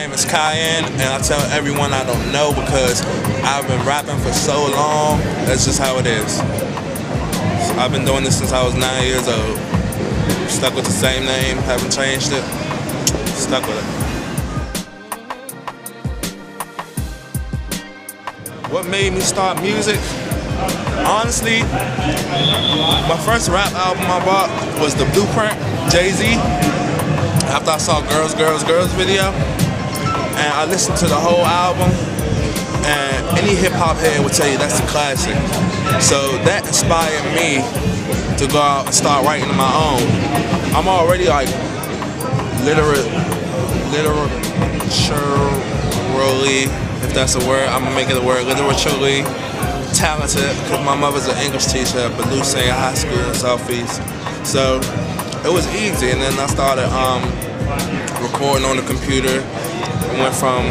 name is Cayan, and I tell everyone I don't know because I've been rapping for so long. That's just how it is. So I've been doing this since I was 9 years old. Stuck with the same name, haven't changed it. Stuck with it. What made me start music? Honestly, my first rap album I bought was The Blueprint, Jay-Z. After I saw Girls, Girls, Girls video, and I listened to the whole album, and any hip-hop head would tell you that's a classic. So that inspired me to go out and start writing on my own. I'm already like literally, if that's a word, I'm gonna make it a word, literaturely talented, because my mother's an English teacher at Belusi High School in Southeast. So it was easy, and then I started recording on the computer. I went from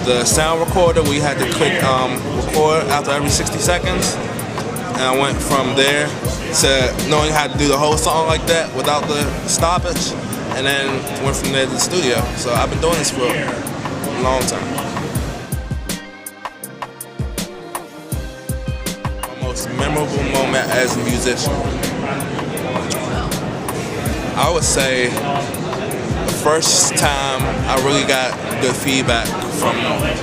the sound recorder where you had to click record after every 60 seconds, and I went from there to knowing how to do the whole song like that without the stoppage, and then went from there to the studio. So I've been doing this for a long time. My most memorable moment as a musician, I would say the first time I really got good feedback from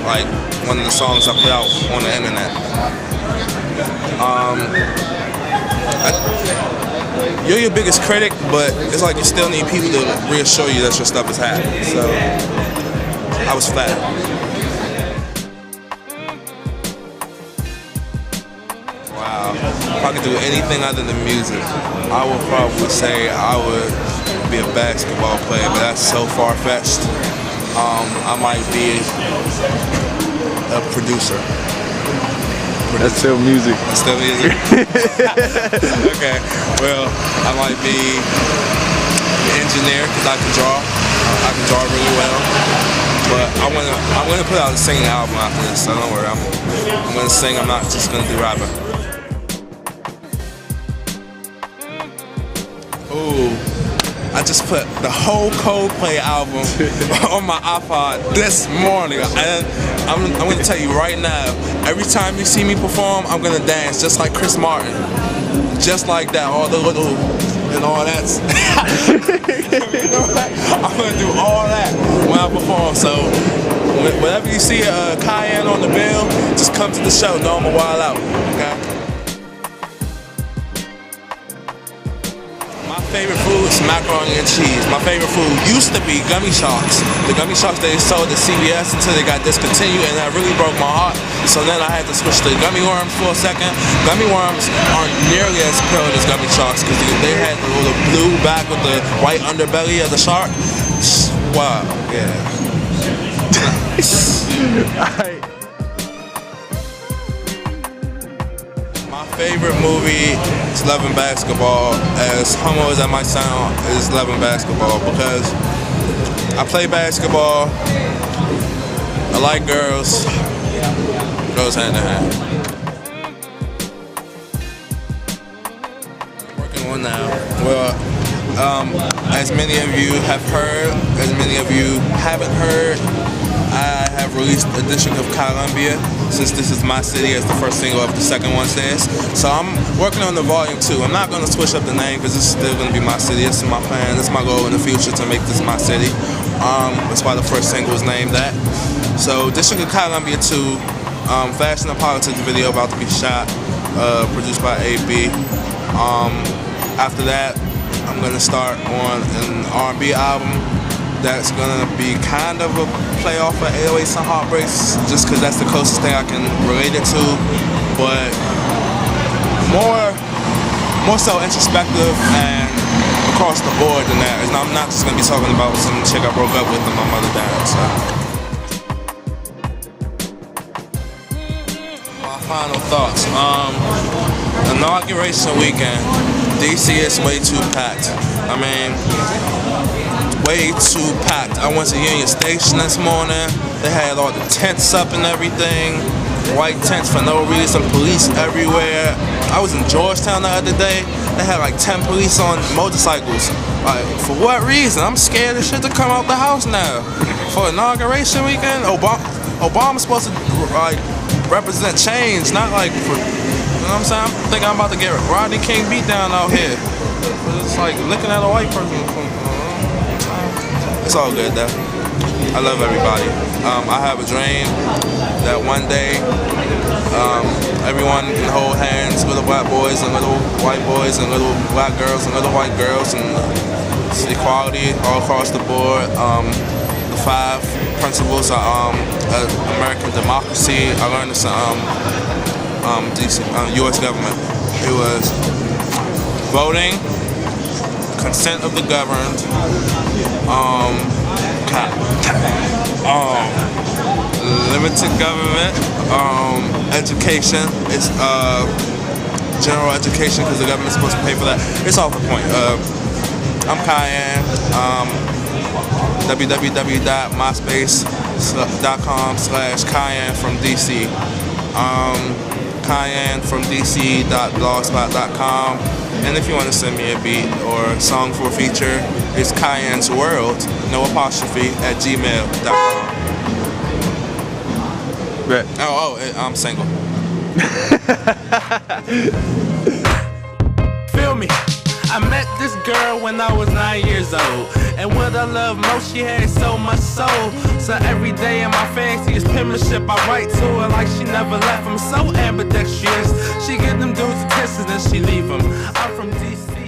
like one of the songs I put out on the internet. You're your biggest critic, but it's like you still need people to reassure you that your stuff is happening. So I was flattered. Wow. If I could do anything other than music, I would probably say I would be a basketball player, but that's so far-fetched. I might be a producer. That's still music. That's still music? Okay. Well, I might be an engineer because I can draw. I can draw really well. But I'm gonna put out a singing album after this, so don't worry. I'm gonna sing. I'm not just gonna do rapping. Ooh. I just put the whole Coldplay album on my iPod this morning, and I'm going to tell you right now, every time you see me perform, I'm going to dance just like Chris Martin, just like that, all the little and all that. I'm going to do all that when I perform, so whenever you see Cayan on the bill, just come to the show, know I'm a wild out, okay? My favorite food is macaroni and cheese. My favorite food used to be gummy sharks. The gummy sharks they sold at CVS until they got discontinued, and that really broke my heart. So then I had to switch to gummy worms for a second. Gummy worms aren't nearly as pure as gummy sharks because they had the little blue back with the white underbelly of the shark. Wow, yeah. My favorite movie is Loving Basketball. As humble as that might sound, is Loving Basketball because I play basketball, I like girls, it goes hand in hand. I'm working on now. Well, as many of you have heard, as many of you haven't heard, I have released a District of Columbia, since this is my city, as the first single of the second one says. So I'm working on the volume 2. I'm not going to switch up the name because this is still going to be my city. This is my plan. This is my goal in the future to make this my city. That's why the first single is named that. So District of Columbia 2, Fashion and Politics video about to be shot, produced by AB. After that, I'm going to start on an R&B album that's gonna be kind of a play off of 808s and Heartbreaks, just because that's the closest thing I can relate it to, but more so introspective and across the board than that. I'm not just gonna be talking about some chick I broke up with and my mother died. So my final thoughts. Inauguration weekend. DC is way too packed. I mean, way too packed. I went to Union Station this morning. They had all the tents up and everything. White tents for no reason. Police everywhere. I was in Georgetown the other day. They had like 10 police on motorcycles. Like, for what reason? I'm scared as shit to come out the house now. For inauguration weekend, Obama's supposed to like represent change, not like for, you know what I'm saying? I'm thinking I'm about to get Rodney King beat down out here. It's like looking at a white person. It's all good though. I love everybody. I have a dream that one day everyone can hold hands, little black boys and little white boys and little black girls and little white girls, and it's equality all across the board. The 5 principles are American democracy. I learned this U.S. government. It was voting, consent of the governed, limited government, education. It's general education because the government's supposed to pay for that. It's all the point. I'm Cayan. www.myspace.com/Cayan from DC. CayanFromDC.blogspot.com. And if you want to send me a beat or a song for a feature, it's Cayan's World, no apostrophe, @gmail.com. Right. I'm single. Feel me? I met this girl when I was 9 years old, and what I love most, she had so much soul. So every day in my fanciest penmanship, I write to her like she never left. I'm so ambidextrous. She give them dudes a kisses and she leave them. I'm from DC.